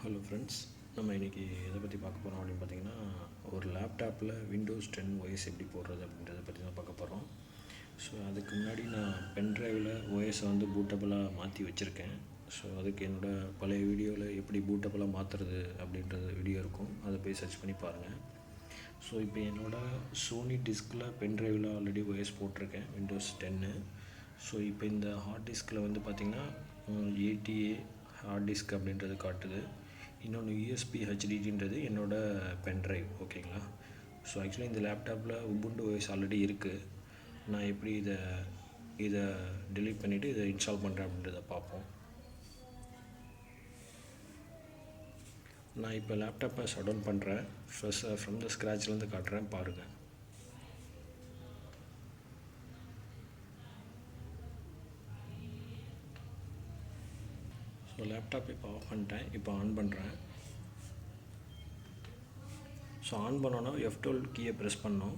Hello friends, நம்ம இன்றைக்கி எதை பற்றி பார்க்க போகிறோம் அப்படின்னு பார்த்தீங்கன்னா, ஒரு லேப்டாப்பில் விண்டோஸ் 10 OS எப்படி போடுறது அப்படின்றத பற்றி தான் பார்க்க போகிறோம். ஸோ அதுக்கு முன்னாடி நான் பென்ட்ரைவில் ஓஎஸை வந்து பூட்டபுளாக மாற்றி வச்சுருக்கேன். ஸோ அதுக்கு என்னோடய பழைய வீடியோவில் எப்படி பூட்டபுளாக மாற்றுறது அப்படின்றது வீடியோ இருக்கும், அதை போய் சர்ச் பண்ணி பாருங்கள். ஸோ இப்போ என்னோடய சோனி டிஸ்கில் பென்ட்ரைவில் ஆல்ரெடி ஓஎஸ் போட்டிருக்கேன், விண்டோஸ் 10. ஸோ இப்போ இந்த ஹார்ட் டிஸ்கில் வந்து பார்த்திங்கன்னா 80A ஹார்ட் டிஸ்க் அப்படின்றது காட்டுது. இன்னொன்று யூஎஸ்பி ஹெச்டிடின்றது என்னோடய பென்ட்ரைவ். ஓகேங்களா? ஸோ ஆக்சுவலி இந்த லேப்டாப்பில் உபுண்டு ஓஎஸ் ஆல்ரெடி இருக்குது. நான் எப்படி இதை டெலீட் பண்ணிவிட்டு இதை இன்ஸ்டால் பண்ணுறேன் அப்படின்றத பார்ப்போம். நான் இப்போ லேப்டாப்பை ஷட் டவுன் பண்ணுறேன். ஃபர்ஸ்ட் ஃப்ரம் த ஸ்க்ராட்ச்லேருந்து காட்டுறேன், பாருங்கள். ஸோ லேப்டாப் இப்போ ஆஃப் பண்ணிட்டேன். இப்போ ஆன் பண்ணுறேன். ஸோ ஆன் பண்ணோன்னா F12 கீயை ப்ரெஸ் பண்ணோம்.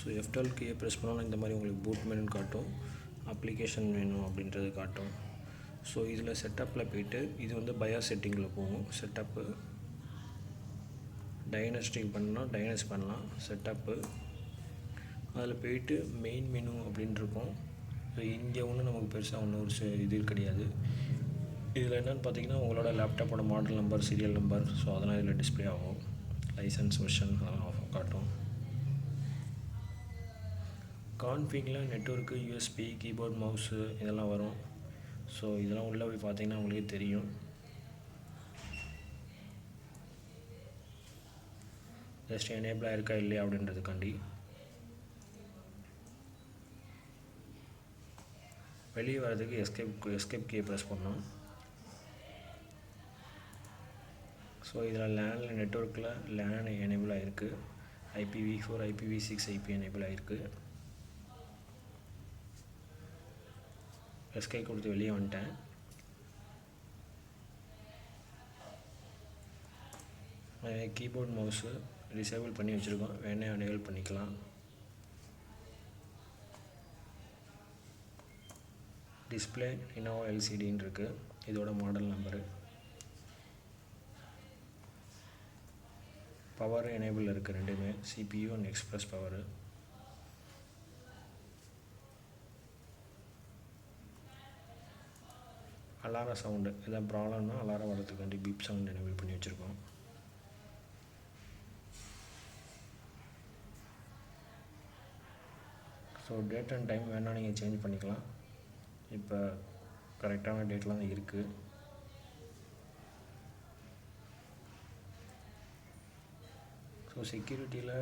ஸோ F12 கீயை ப்ரெஸ் பண்ணோன்னா இந்த மாதிரி உங்களுக்கு பூட் மெனு காட்டும், அப்ளிகேஷன் வேணும் அப்படின்றது காட்டும். ஸோ இதில் செட்டப்பில் போய்ட்டு இது வந்து பயாஸ் செட்டிங்கில் போகும். செட்டப்பு டைனஸ்டிங் பண்ணால் டைனஸ் பண்ணலாம். செட்டப்பு அதில் போய்ட்டு மெயின் மெனு அப்படின்னு இருக்கும். ஸோ இங்கே ஒன்றும் நமக்கு பெருசாக ஒன்றும் ஒரு இது கிடையாது. இதில் என்னென்னு பார்த்தீங்கன்னா, உங்களோட லேப்டாப்போட model number, serial number, so அதெல்லாம் இதில் டிஸ்பிளே ஆகும். லைசன்ஸ் வெர்ஷன் அதெல்லாம் காட்டும். கான்ஃபிகில் நெட்வொர்க்கு, யூஎஸ்பி, கீபோர்ட், மவுஸு இதெல்லாம் வரும். ஸோ இதெல்லாம் உள்ளே போய் பார்த்தீங்கன்னா உங்களுக்கே தெரியும். ஜஸ்ட் எனேபிளாக இருக்கா இல்லையா அப்படின்றதுக்காண்டி. வெளியே வர்றதுக்கு எஸ்கேப் கீயை ப்ரெஸ் பண்ணோம். ஸோ இதில் லேனில் நெட்வொர்க்கில் லேன் எனேபிள் ஆகிருக்கு. IPv4, IPv6, IP எனேபிள் ஆகிருக்கு. எஸ்கேப் கொடுத்து வெளியே வந்துட்டேன். கீபோர்ட் மவுஸு டிசேபிள் பண்ணி வச்சுருக்கோம், வேணே எனேபிள் பண்ணிக்கலாம். டிஸ்பிளே Lenovo LCDன்னு இருக்குது, இதோட மாடல் நம்பரு. பவர் எனேபிள் இருக்குது ரெண்டுமே, CPU and express power. Alarm sound, எதாவது ப்ராப்ளம்னா அலாரம் வரதுக்காண்டி பீப் சவுண்ட் எனேபிள் பண்ணி வச்சுருக்கோம். ஸோ டேட் அண்ட் டைம் வேணால் நீங்கள் சேஞ்ச் பண்ணிக்கலாம். இப்போ கரெக்டான டேட்லாம் தான் இருக்குது. ஸோ செக்யூரிட்டியில்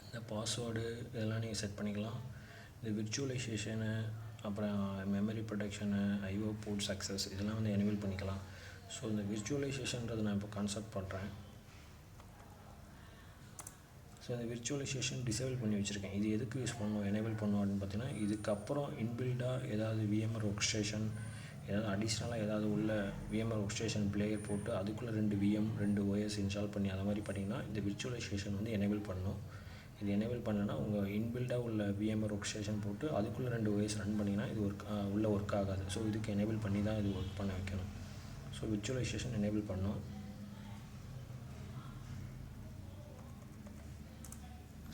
இந்த பாஸ்வேர்டு இதெல்லாம் நீங்கள் செட் பண்ணிக்கலாம். இந்த விர்ச்சுவலைசேஷனு, அப்புறம் memory protection, IO port success இதெல்லாம் வந்து எனேபிள் பண்ணிக்கலாம். ஸோ இந்த விர்ச்சுவலைசேஷன்றது நான் இப்போ கான்செப்ட் பண்ணுறேன். ஸோ இந்த விர்ச்சுவலைசேஷன் டிசேபிள் பண்ணி வச்சுருக்கேன். இது எதுக்கு யூஸ் பண்ணணும், எனேபிள் பண்ணணும் அப்படின்னு பார்த்தீங்கன்னா, இதுக்கப்புறம் இன்பில்டாக ஏதாவது VMware ஒர்க் ஸ்டேஷன் ஏதாவது அடிஷ்னலாக ஏதாவது உள்ள VMware ஒர்க் ஸ்டேஷன் பிளேயர் போட்டு அதுக்குள்ளே 2 VM 2 OS இன்ஸ்டால் பண்ணி அதை மாதிரி பண்ணிங்கன்னா இந்த விர்ச்சுவலைசேஷன் வந்து எனேபிள் பண்ணணும். இது எனேபிள் பண்ணனா உங்கள் இன்பில்டாக உள்ள VMware ஒர்க் ஸ்டேஷன் போட்டு அதுக்குள்ளே 2 OS ரன் பண்ணிங்கன்னா இது ஒர்க் ஆகாது. ஸோ இதுக்கு எனேபிள் பண்ணி தான் இது ஒர்க் பண்ண வைக்கணும். ஸோ விர்ச்சுவலைசேஷன் எனேபிள் பண்ணோம்.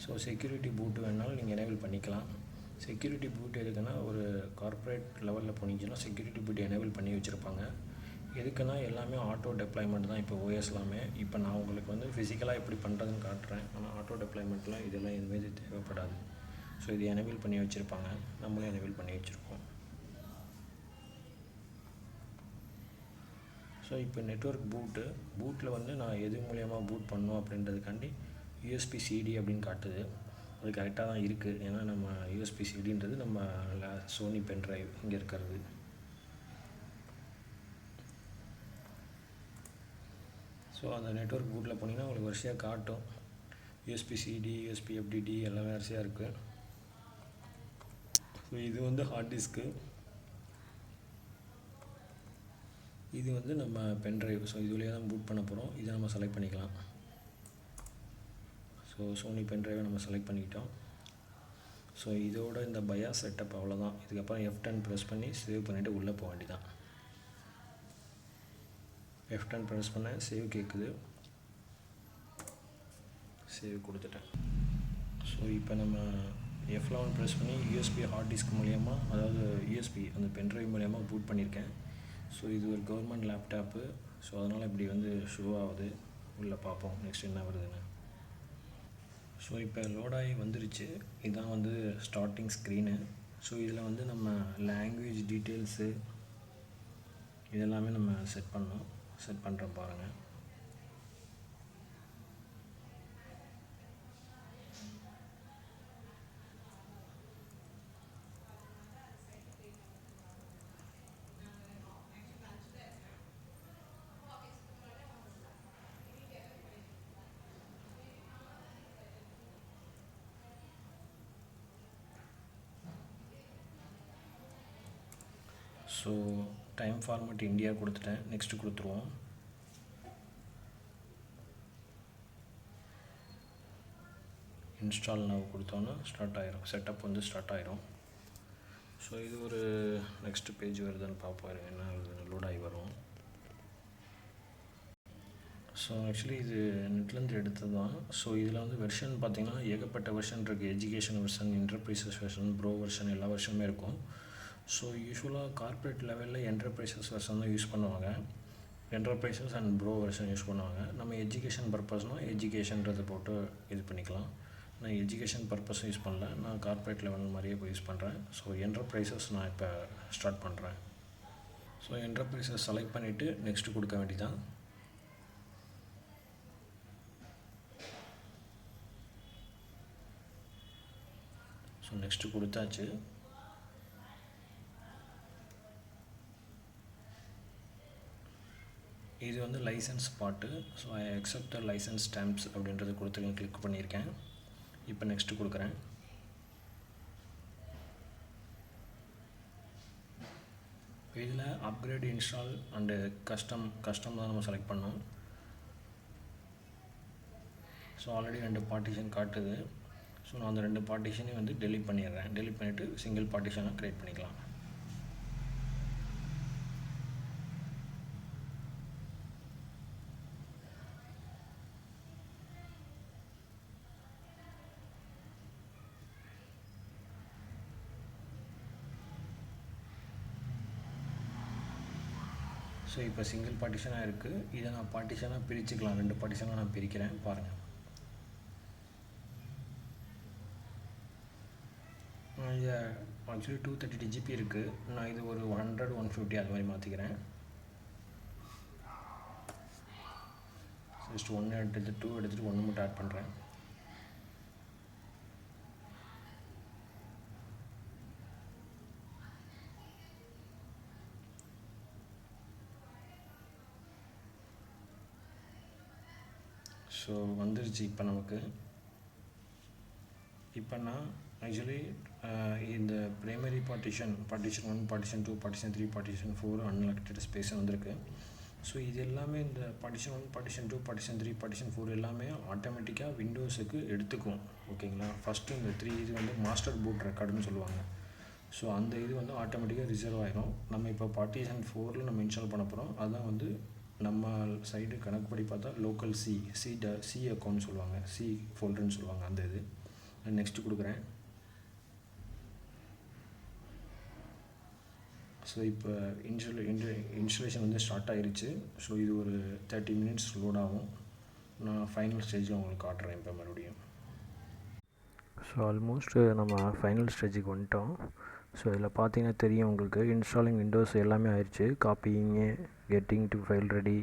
ஸோ செக்யூரிட்டி பூட் வேணாலும் நீங்கள் எனேபிள் பண்ணிக்கலாம். செக்யூரிட்டி பூட் எதுக்குன்னா, ஒரு கார்ப்பரேட் லெவலில் போனீங்கன்னா செக்யூரிட்டி பூட் எனேபிள் பண்ணி வச்சுருப்பாங்க. எதுக்குன்னா எல்லாமே ஆட்டோ டெப்ளாய்மெண்ட் தான் இப்போ OS எல்லாமே. இப்போ நான் உங்களுக்கு வந்து ஃபிசிக்கலாக எப்படி பண்ணுறதுன்னு காட்டுறேன், ஆனால் ஆட்டோ டெப்ளாய்மெண்ட்லாம் இதெல்லாம் எதுவுமே தேவைப்படாது. ஸோ இது எனேபிள் பண்ணி வச்சுருப்பாங்க, நம்மளும் எனேபிள் பண்ணி வச்சுருக்கோம். ஸோ இப்போ நெட்வொர்க் பூட்டில் வந்து நான் எது மூலியமாக பூட் பண்ணணும் அப்படின்றதுக்காண்டி USB CD அப்படின்னு காட்டுது. அது கரெக்டாக தான் இருக்குது, ஏன்னா நம்ம USB CDன்றது நம்ம சோனி பென்ட்ரைவ் இங்கே இருக்கிறது. ஸோ அந்த நெட்வொர்க் பூட்டில் போனீங்கன்னா உங்களுக்கு வரிசையாக காட்டும். USB CD, USB FDD எல்லாமே வரிசையாக இருக்குது. ஸோ இது வந்து ஹார்ட் டிஸ்க்கு, இது வந்து நம்ம பென்ட்ரைவ். ஸோ இது வழியாக தான் பூட் பண்ண போகிறோம். இதை நம்ம செலக்ட் பண்ணிக்கலாம். ஸோ சோனி பென்ட்ரைவை நம்ம செலக்ட் பண்ணிக்கிட்டோம். ஸோ இதோட இந்த பயாஸ் செட்டப் அவ்வளோதான். இதுக்கப்புறம் F10 ப்ரெஸ் பண்ணி சேவ் பண்ணிவிட்டு உள்ளே போக வேண்டியதான். F10 ப்ரெஸ் பண்ண சேவ் கேட்குது, சேவ் கொடுத்துட்டேன். ஸோ இப்போ நம்ம F11 ப்ரெஸ் பண்ணி யூஎஸ்பி ஹார்ட் டிஸ்க் மூலிமா, அதாவது யூஎஸ்பி அந்த பென்ட்ரைவ் மூலிமா பூட் பண்ணியிருக்கேன். ஸோ இது ஒரு கவர்மெண்ட் லேப்டாப்பு. ஸோ அதனால் இப்படி வந்து ஷோ ஆகுது. உள்ளே பார்ப்போம் நெக்ஸ்ட் என்ன வருதுன்னு. ஸோ இப்போ லோடாகி வந்துருச்சு. இதுதான் வந்து ஸ்டார்டிங் ஸ்க்ரீனு. ஸோ இதில் வந்து நம்ம லாங்குவேஜ் டீட்டெயில்ஸு இதெல்லாமே நம்ம செட் பண்ணுறோம் பாருங்கள். ஸோ டைம் ஃபார்மேட் இந்தியா கொடுத்துட்டேன். நெக்ஸ்ட்டு கொடுத்துருவோம். இன்ஸ்டால் நவ் கொடுத்தோன்னா ஸ்டார்ட் ஆயிரும், செட்டப் வந்து ஸ்டார்ட் ஆயிரும். ஸோ இது ஒரு நெக்ஸ்ட் பேஜ் வருதுன்னு பார்ப்போம், என்ன லோட் ஆகி வரும். ஸோ ஆக்சுவலி இது நெட்லேருந்து எடுத்தது தான். ஸோ இதில் வந்து வெர்ஷன் பார்த்திங்கன்னா ஏகப்பட்ட வெர்ஷன் இருக்குது. Education version, enterprises version, bro version, எல்லா வெர்ஷனுமே இருக்கும். ஸோ யூஸ்வலாக கார்ப்பரேட் லெவலில் என்டர்பிரைசஸ் வெர்ஷன் தான் யூஸ் பண்ணுவாங்க. Enterprises and bro version use பண்ணுவாங்க. நம்ம எஜுகேஷன் பர்பஸ்னால் எஜுகேஷன்றதை போட்டு இது பண்ணிக்கலாம். நான் எஜுகேஷன் பர்பஸ் யூஸ் பண்ணல, நான் கார்ப்பரேட் லெவல் மாதிரியே இப்போ யூஸ் பண்ணுறேன். ஸோ என்டர்பிரைசஸ் நான் இப்போ ஸ்டார்ட் பண்ணுறேன். ஸோ என்டர்பிரைசஸ் செலக்ட் பண்ணிவிட்டு நெக்ஸ்ட்டு கொடுக்க வேண்டியதான். ஸோ நெக்ஸ்ட்டு கொடுத்தாச்சு. இது வந்து licence part. So I accept the licence stamps அப்படின்றது கொடுத்து கிளிக் பண்ணியிருக்கேன். இப்போ நெக்ஸ்ட்டு கொடுக்குறேன். இதில் அப்கிரேட், இன்ஸ்டால் அண்டு கஸ்டம் தான் நம்ம செலக்ட் பண்ணோம். ஸோ ஆல்ரெடி 2 பார்ட்டிஷன் காட்டுது. ஸோ நான் அந்த 2 பார்ட்டிஷனையும் வந்து டெலீட் பண்ணிடுறேன். டெலீட் பண்ணிவிட்டு சிங்கிள் பார்ட்டிஷனாக க்ரியேட் பண்ணிக்கலாம். ஸோ இப்போ சிங்கிள் பார்ட்டிஷனாக இருக்குது. இதை நான் பார்ட்டிஷனாக பிரிச்சுக்கலாம். 2 பார்ட்டிஷனாக நான் பிரிக்கிறேன் பாருங்கள். இது ஆக்சுவலி 232 GB இருக்குது. நான் இது ஒரு 100, 150 அது மாதிரி மாற்றிக்கிறேன். ஜஸ்ட் 1 எடுத்துகிட்டு 2 எடுத்துகிட்டு 1 மட்டும் ஆட் பண்ணுறேன். ஸோ வந்துருச்சு இப்போ நமக்கு. இப்போ நான் ஆக்சுவலி இந்த primary partition 1, partition 2, partition 3, partition 4 unallocated space வந்திருக்கு. ஸோ இது எல்லாமே இந்த பார்ட்டிஷன் 1, பார்ட்டிஷன் 2, பார்ட்டிஷன் 3, பார்ட்டிஷன் 4 எல்லாமே ஆட்டோமேட்டிக்காக விண்டோஸுக்கு எடுத்துக்கும். ஓகேங்களா. ஃபஸ்ட்டு இந்த 3 இது வந்து மாஸ்டர் பூட் ரெக்கார்டுன்னு சொல்லுவாங்க. ஸோ அந்த இது வந்து ஆட்டோமேட்டிக்காக ரிசர்வ் ஆகிரும். நம்ம இப்போ பார்ட்டிஷன் 4ல் நம்ம இன்ஸ்டால் பண்ண போகிறோம். அதுதான் வந்து நம்ம சைடு கணக்குப்படி பார்த்தா லோக்கல் சி அக்கௌண்ட் சொல்லுவாங்க, சி ஃபோல்டர்னு சொல்லுவாங்க. அந்த இது நெக்ஸ்ட்டு கொடுக்குறேன். ஸோ இப்போ இன்ஸ்டலேஷன் வந்து ஸ்டார்ட் ஆகிருச்சு. ஸோ இது ஒரு 30 minutes லோட் ஆகும். நான் ஃபைனல் ஸ்டேஜில் உங்களுக்கு காட்டுறேன் இப்போ மறுபடியும். ஸோ ஆல்மோஸ்ட் நம்ம ஃபைனல் ஸ்டேஜுக்கு வந்துட்டோம். ஸோ இதில் பார்த்தீங்கன்னா தெரியும் உங்களுக்கு, இன்ஸ்டாலிங் விண்டோஸ் எல்லாமே ஆயிடுச்சு. Copying, getting to file ready,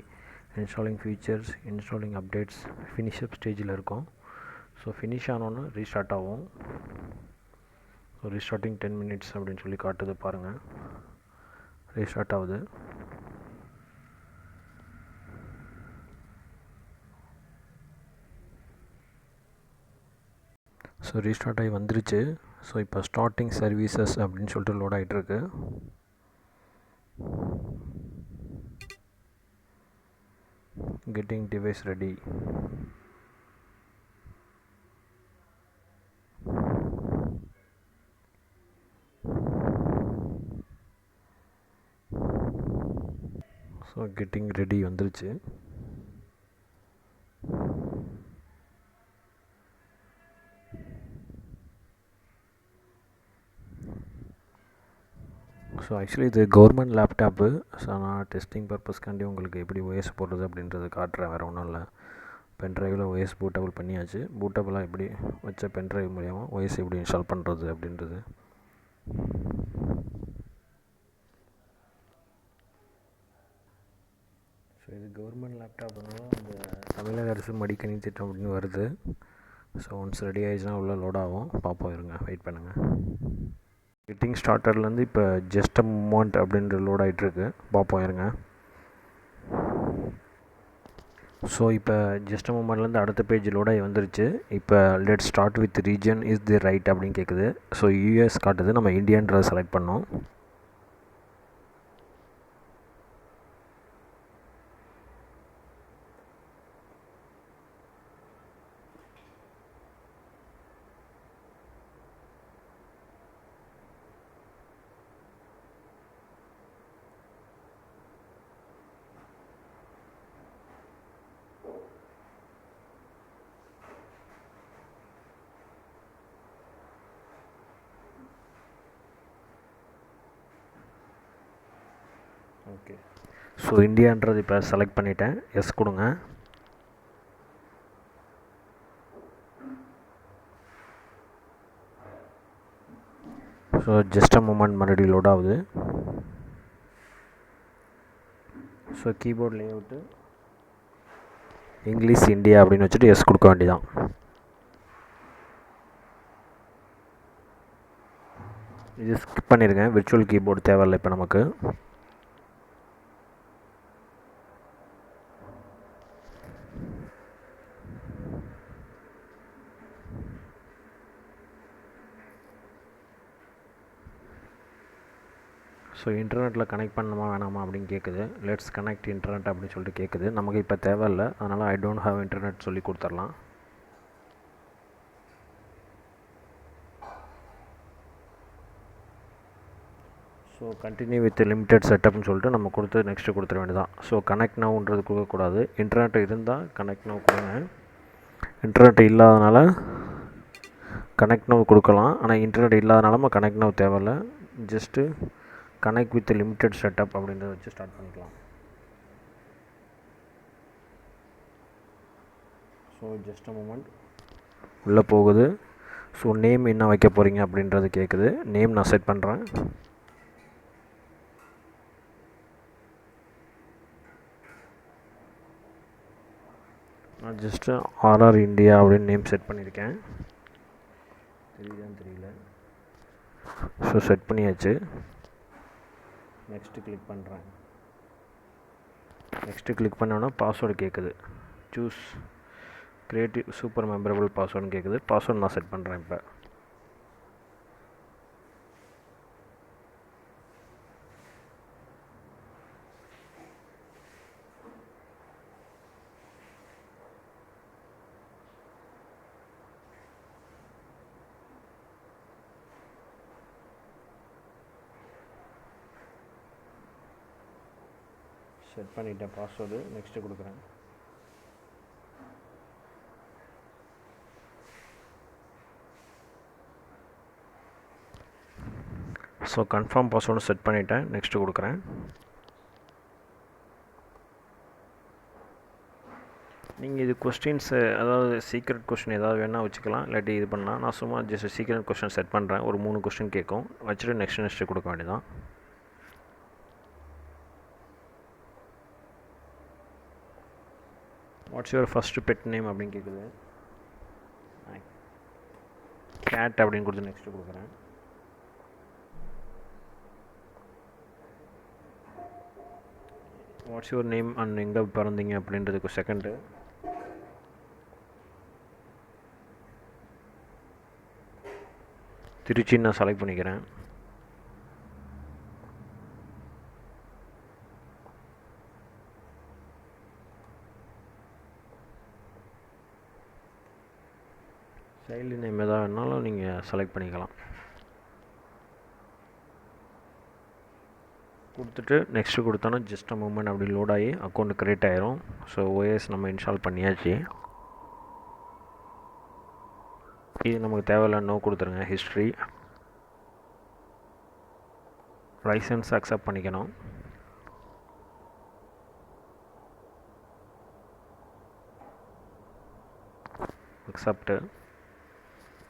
installing features, installing updates, finish up ஸ்டேஜில் இருக்கும். ஸோ ஃபினிஷ் ஆனோன்னு ரீஸ்டார்ட் ஆகும். ஸோ ரீஸ்டார்டிங் 10 minutes அப்படின்னு சொல்லி காட்டுது பாருங்கள். ரீஸ்டார்ட் ஆகுது. ஸோ ரீஸ்டார்ட் ஆகி வந்துருச்சு. ஸோ இப்போ ஸ்டார்டிங் சர்வீசஸ் அப்படின்னு சொல்லிட்டு லோட் ஆகிட்டுருக்கு. Getting device ready. So getting ready வந்துருச்சு. ஸோ ஆக்சுவலி இது கவர்மெண்ட் லேப்டாப்பு. ஸோ நான் டெஸ்டிங் பர்பஸ்க்காண்டி உங்களுக்கு எப்படி ஓஎஸ் போடுறது அப்படின்றது காட்டுறேன், வேறு ஒன்றும் இல்லை. பென்ட்ரைவில் ஓஎஸ் பூட்டபிள் பண்ணியாச்சு. பூட்டபிளாக எப்படி வச்ச பென்ட்ரைவ் மூலிமா ஓஎஸ் எப்படி இன்ஸ்டால் பண்ணுறது அப்படின்றது. ஸோ இது கவர்மெண்ட் லேப்டாப்னால அந்த தமிழக அரசு மடிக்கணி திட்டம் அப்படின்னு வருது. ஸோ ஒன்ஸ் ரெடி ஆகிடுச்சுன்னா உள்ளே லோட் ஆகும். பார்ப்போம், இருங்க, வெயிட் பண்ணுங்கள். கெட்டிங் ஸ்டார்டர்லேருந்து இப்போ ஜஸ்ட் அ மூமெண்ட் அப்படின்ற லோட் ஆகிட்டுருக்கு. பார்ப்போம், இருங்க. ஸோ இப்போ ஜஸ்ட் அ மூமெண்ட்லேருந்து அடுத்த பேஜ் லோட் ஆகி வந்துருச்சு. இப்போ let start with region is the right அப்படின்னு கேட்குது. ஸோ யூஎஸ் காட்டுது, நம்ம இந்தியான்றதை செலக்ட் பண்ணோம். ஓகே, ஸோ இந்தியான்றது இப்போ செலக்ட் பண்ணிட்டேன். எஸ் கொடுங்க. ஸோ ஜஸ்ட் அ மூமெண்ட் மறுபடியும் லோட் ஆகுது. So keyboard layout English India அப்படின்னு வச்சுட்டு எஸ் கொடுக்க வேண்டியதான். இது ஸ்கிப் பண்ணிடுங்க, விர்ச்சுவல் கீபோர்டு தேவையில்லை இப்போ நமக்கு. ஸோ இன்டர்நெட்டில் கனெக்ட் பண்ணணுமா வேணாமா அப்படின்னு கேட்குது. லெட்ஸ் கனெக்ட் இன்டர்நெட் அப்படின்னு சொல்லிட்டு கேட்குது. நமக்கு இப்போ தேவையில்லை, அதனால் ஐ டோன்ட் ஹாவ் இன்டர்நெட் சொல்லி கொடுத்துர்லாம். ஸோ கண்டினியூ வித் லிமிட்டட் செட்டப்னு சொல்லிட்டு நம்ம கொடுத்து நெக்ஸ்ட்டு கொடுத்துட வேண்டியதான். ஸோ கனெக்ட் நவுன்றது கொடுக்கக்கூடாது. இன்டர்நெட் இருந்தால் கனெக்ட் நவ் கொடுங்க. இன்டர்நெட் இல்லாதனால கனெக்ட் நவ் கொடுக்கலாம். ஆனால் இன்டர்நெட் இல்லாதனால நம்ம கனெக்ட் நவ் தேவையில்லை. Just connect with limited setup அப்படின்றத வச்சு ஸ்டார்ட் பண்ணிக்கலாம். ஸோ ஜஸ்ட் அ மூமெண்ட் உள்ளே போகுது. ஸோ நேம் என்ன வைக்க போகிறீங்க அப்படின்றது கேட்குது. நேம் நான் செட் பண்ணுறேன். நான் ஜஸ்ட்டு RR இண்டியா அப்படின்னு நேம் செட் பண்ணியிருக்கேன். தெரியல. ஸோ செட் பண்ணியாச்சு. நெக்ஸ்ட்டு கிளிக் பண்ணுறேன். நெக்ஸ்ட்டு கிளிக் பண்ணோன்னா பாஸ்வேர்டு கேட்குது. சூஸ் கிரியேட்டிவ் சூப்பர் மெமரபிள் பாஸ்வேர்டுன்னு கேட்குது. பாஸ்வேர்டு நான் செட் பண்ணுறேன். இப்போ செட் பண்ணிட்டேன் பாஸ்வேர்டு. நெக்ஸ்ட்டு கொடுக்குறேன். ஸோ கன்ஃபார்ம் பாஸ்வேர்டு செட் பண்ணிட்டேன். நெக்ஸ்ட்டு கொடுக்குறேன். நீங்கள் இது கொஸ்டின்ஸு, அதாவது சீக்ரெட் கொஸ்டின் ஏதாவது வேணால் வச்சுக்கலாம், இல்லாட்டி இது பண்ணலாம். நான் சும்மா ஜஸ்ட் சீக்ரெட் கொஸ்டின் செட் பண்ணுறேன். ஒரு 3 கொஸ்டின் கேட்கும், வச்சுட்டு நெக்ஸ்ட்டு கொடுக்க வேண்டியதான். What's your first pet name அப்படின்னு கேட்குது. கேட் அப்படின்னு கொடுத்து நெக்ஸ்ட்டு கொடுக்குறேன். வாட்ஸ் யுவர் நேம் அண்ட் எங்கே பிறந்தீங்க அப்படின்றதுக்கு செகண்டு. திருச்சி நான் செலக்ட் பண்ணிக்கிறேன். சைல்டு நேம் எதாவது வேணாலும் நீங்கள் செலக்ட் பண்ணிக்கலாம். கொடுத்துட்டு நெக்ஸ்ட்டு கொடுத்தோன்னா ஜஸ்ட் மூமெண்ட் அப்படி லோட் ஆகி அக்கௌண்ட் க்ரியேட் ஆயிரும். ஸோ ஓஎஸ் நம்ம இன்ஸ்டால் பண்ணியாச்சு. இது நமக்கு தேவையில்ல நோ கொடுத்துருங்க. ஹிஸ்ட்ரி லைசன்ஸ் அக்செப்ட் பண்ணிக்கணும். அக்செப்ட்டு.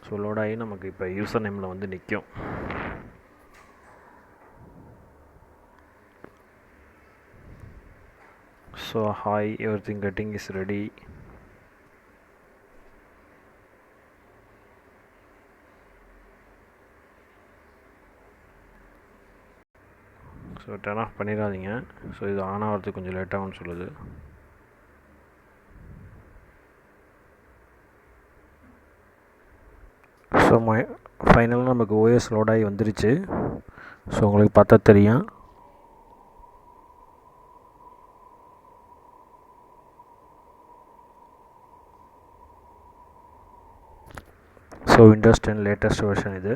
ஸோ லோட் ஆகி நமக்கு இப்போ யூசர் நேமில் வந்து நிற்கும். So hi, everything getting is ready. So turn of பண்ணிடாதீங்க. ஸோ இது ஆன் ஆகிறதுக்கு கொஞ்சம் லேட்டாகும்னு சொல்லுது. ஸோ ஃபைனலாக நமக்கு ஓஎஸ் லோட் ஆகி வந்துருச்சு. ஸோ உங்களுக்கு பார்த்தா தெரியும். ஸோ விண்டோஸ் 10 லேட்டஸ்ட் வெர்ஷன் இது.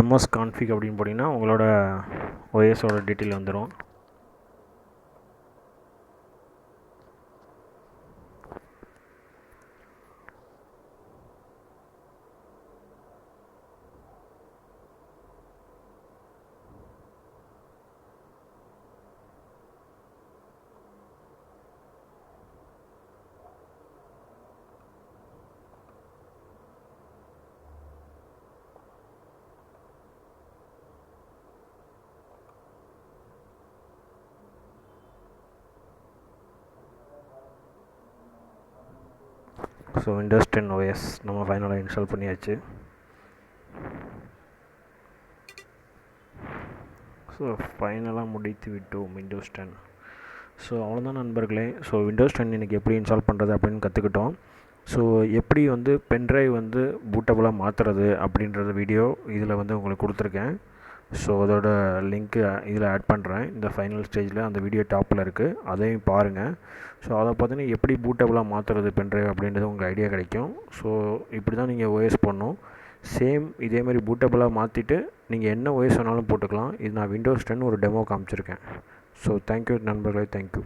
எம்எஸ் கான்ஃபிக் அப்படின்னு போட்டிங்கன்னா உங்களோட ஓஎஸோட டீட்டெயில் வந்துடும். ஸோ விண்டோஸ் 10 ஓஎஸ் நம்ம ஃபைனலாக இன்ஸ்டால் பண்ணியாச்சு. ஸோ ஃபைனலாக முடித்து விட்டோம் விண்டோஸ் 10. ஸோ அவ்வளோதான் நண்பர்களே. ஸோ விண்டோஸ் 10 இன்றைக்கி எப்படி இன்ஸ்டால் பண்ணுறது அப்படின்னு கற்றுக்கிட்டோம். ஸோ எப்படி வந்து பென்ட்ரைவ் வந்து பூட்டபுளாக மாற்றுறது அப்படின்றத வீடியோ இதில் வந்து உங்களுக்கு கொடுத்துருக்கேன். ஸோ அதோட லிங்க்கு இதில் ஆட் பண்ணுறேன். இந்த ஃபைனல் ஸ்டேஜில் அந்த வீடியோ டாப்பில் இருக்குது, அதையும் பாருங்கள். ஸோ அதை பார்த்தீங்கன்னா எப்படி பூட்டபுளாக மாற்றுறது பென்ட்ரைவ் அப்படின்றது உங்களுக்கு ஐடியா கிடைக்கும். ஸோ இப்படி தான் நீங்கள் ஓஎஸ் பண்ணணும். சேம் இதேமாதிரி பூட்டபுளாக மாற்றிட்டு நீங்கள் என்ன ஓஎஸ் வேணாலும் போட்டுக்கலாம். இது நான் விண்டோஸ் 10 ஒரு டெமோ காமிச்சிருக்கேன். ஸோ தேங்க்யூ நண்பர்களே, தேங்க்யூ.